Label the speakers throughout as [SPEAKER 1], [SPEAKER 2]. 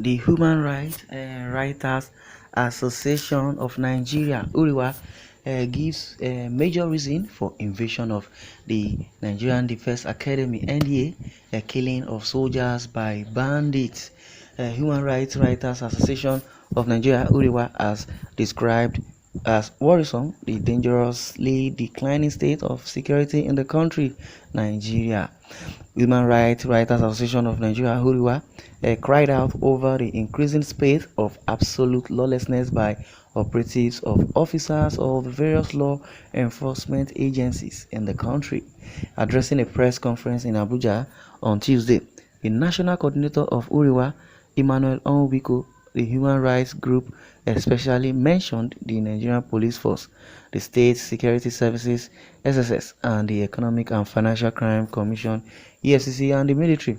[SPEAKER 1] The Human Rights Writers Association of Nigeria (HURIWA) gives a major reason for invasion of the Nigerian Defense Academy (NDA), a killing of soldiers by bandits. Human Rights Writers Association of Nigeria (HURIWA) has described as worrisome the dangerously declining state of security in the country, Nigeria. Human Rights Writers Association of Nigeria (HURIWA) cried out over the increasing spate of absolute lawlessness by operatives of officers of the various law enforcement agencies in the country. Addressing a press conference in Abuja on Tuesday, the national coordinator of HURIWA, Emmanuel Onwubiko, the human rights group, especially mentioned the Nigerian Police Force, the State Security Services (SSS), and the Economic and Financial Crime Commission (EFCC), and the military.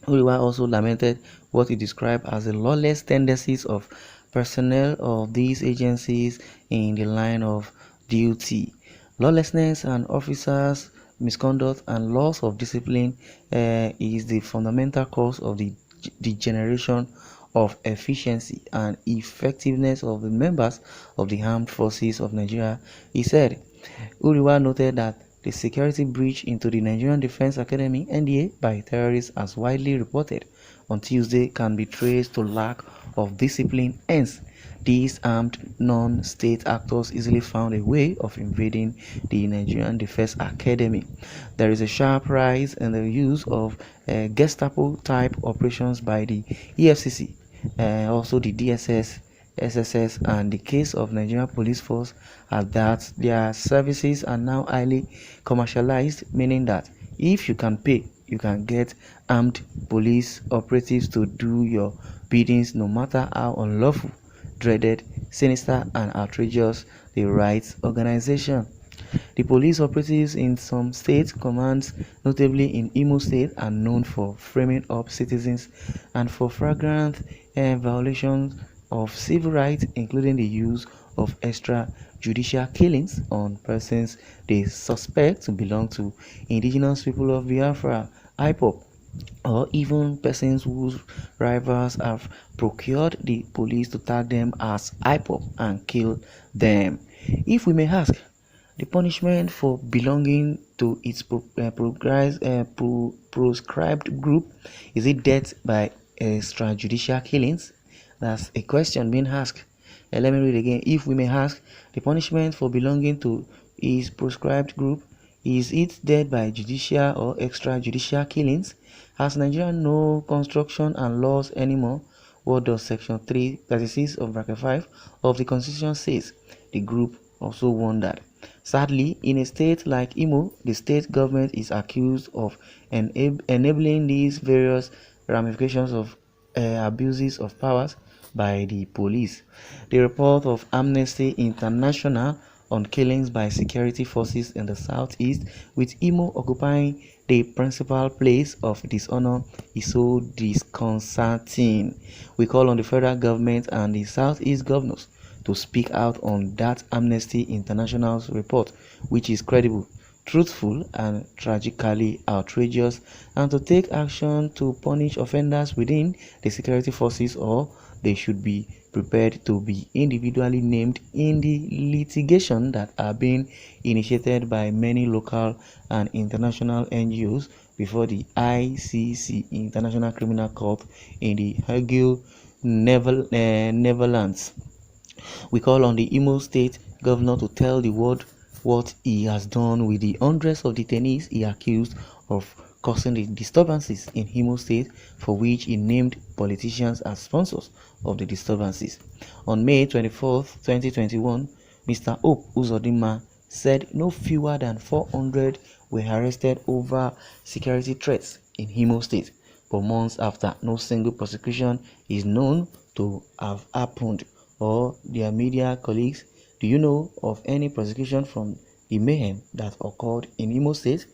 [SPEAKER 1] HURIWA also lamented what he described as the lawless tendencies of personnel of these agencies in the line of duty. Lawlessness and officers' misconduct and loss of discipline is the fundamental cause of the degeneration of efficiency and effectiveness of the members of the armed forces of Nigeria, he said. HURIWA noted that the security breach into the Nigerian Defense Academy (NDA) by terrorists, as widely reported on Tuesday, can be traced to lack of discipline. Hence, these armed non-state actors easily found a way of invading the Nigerian Defense Academy. There is a sharp rise in the use of Gestapo-type operations by the EFCC, also the DSS, SSS, and the case of Nigerian Police Force, at that their services are now highly commercialized, meaning that if you can pay, you can get armed police operatives to do your biddings, no matter how unlawful, dreaded, sinister, and outrageous the rights organization. The police operatives in some state commands, notably in Imo State, are known for framing up citizens and for flagrant violations of civil rights, including the use of extrajudicial killings on persons they suspect to belong to indigenous people of Biafra (IPOB), or even persons whose rivals have procured the police to tag them as IPOB and kill them. If we may ask, the punishment for belonging to its proscribed group, is it death by extrajudicial killings? That's a question being asked. Let me read again. If we may ask, the punishment for belonging to his proscribed group, is it death by judicial or extrajudicial killings? Has Nigeria no construction and laws anymore? What does Section 336 of Bracket 5 of the Constitution says? The group also wondered. Sadly, in a state like Imo, the state government is accused of enabling these various ramifications of abuses of powers by the police. The report of Amnesty International on killings by security forces in the southeast, with Imo occupying the principal place of dishonor, is so disconcerting. We call on the federal government and the southeast governors to speak out on that Amnesty International's report, which is credible, truthful, and tragically outrageous, and to take action to punish offenders within the security forces, or they should be prepared to be individually named in the litigation that are being initiated by many local and international NGOs before the ICC, International Criminal Court, in the Hague, Netherlands. We call on the Imo State Governor to tell the world what he has done with the hundreds of detainees he accused of causing the disturbances in Imo State, for which he named politicians as sponsors of the disturbances. On May 24, 2021, Mr. Hope Uzodinma said no fewer than 400 were arrested over security threats in Imo State, but months after, no single prosecution is known to have happened. Or their media colleagues, do you know of any prosecution from the mayhem that occurred in Imo State?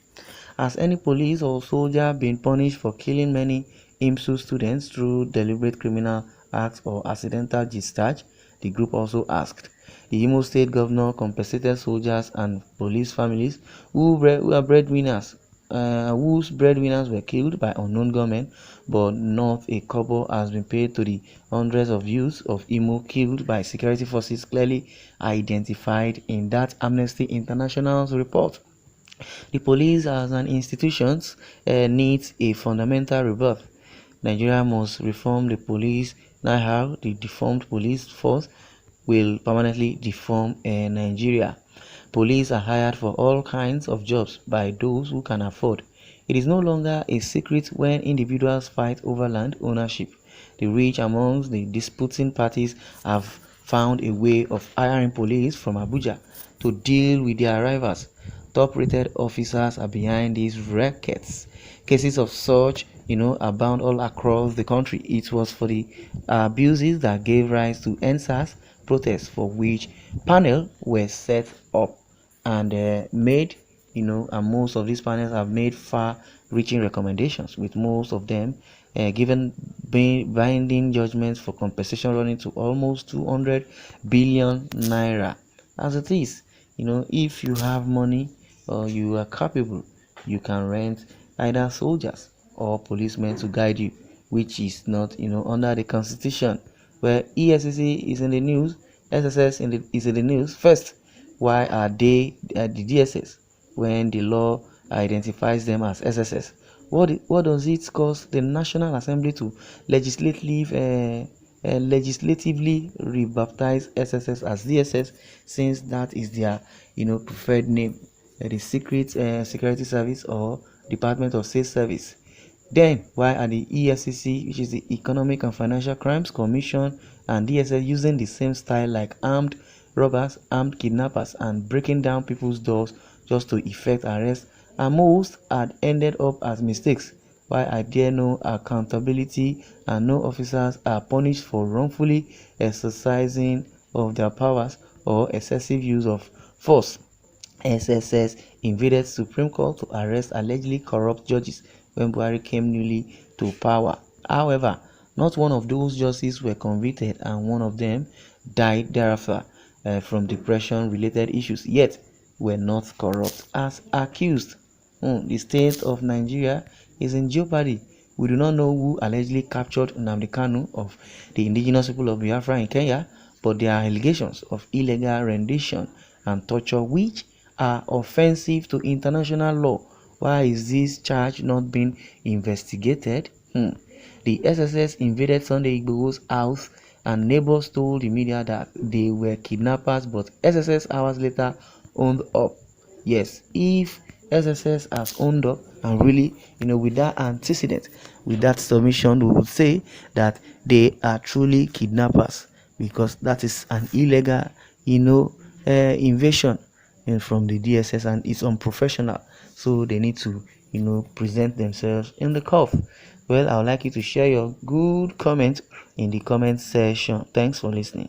[SPEAKER 1] Has any police or soldier been punished for killing many IMSU students through deliberate criminal acts or accidental discharge? The group also asked. The Imo State governor compensated soldiers and police families who are breadwinners whose breadwinners were killed by unknown gunmen, but not a kobo has been paid to the hundreds of youths of Imo killed by security forces clearly identified in that Amnesty International's report. The police as an institution needs a fundamental rebirth. Nigeria must reform the police. Now, the deformed police force will permanently deform Nigeria. Police are hired for all kinds of jobs by those who can afford. It is no longer a secret when individuals fight over land ownership. The rich amongst the disputing parties have found a way of hiring police from Abuja to deal with their rivals. Top-rated officers are behind these rackets. Cases of such, abound all across the country. It was for the abuses that gave rise to NSAS protests, for which panels were set up and made, and most of these panels have made far-reaching recommendations, with most of them given binding judgments for compensation running to almost 200 billion naira. As it is, if you have money or you are capable, you can rent either soldiers or policemen to guide you, which is not, under the constitution. Where ESCC is in the news, SSS is in the news first. Why are they at the DSS when the law identifies them as SSS? What does it cost the National Assembly to legislatively rebaptize SSS as DSS, since that is their preferred name, the Secret Security Service or Department of State Service? Then why are the EFCC, which is the Economic and Financial Crimes Commission, and DSS using the same style like armed robbers, armed kidnappers, and breaking down people's doors just to effect arrests, and most had ended up as mistakes? Why are there no accountability and no officers are punished for wrongfully exercising of their powers or excessive use of force? SSS invaded Supreme Court to arrest allegedly corrupt judges when Buhari came newly to power. However, not one of those judges were convicted, and one of them died thereafter from depression-related issues, yet were not corrupt as accused. The state of Nigeria is in jeopardy. We do not know who allegedly captured Nnamdi Kanu of the indigenous people of Biafra in Kenya, but there are allegations of illegal rendition and torture which are offensive to international law. Why is this charge not being investigated? The SSS invaded Sunday Igboho's house, and neighbors told the media that they were kidnappers, but SSS hours later owned up. Yes, if SSS has owned up and really, with that antecedent, with that submission, we would say that they are truly kidnappers, because that is an illegal, invasion from the DSS, and it's unprofessional. So they need to, present themselves in the court. Well, I would like you to share your good comment in the comment section. Thanks for listening.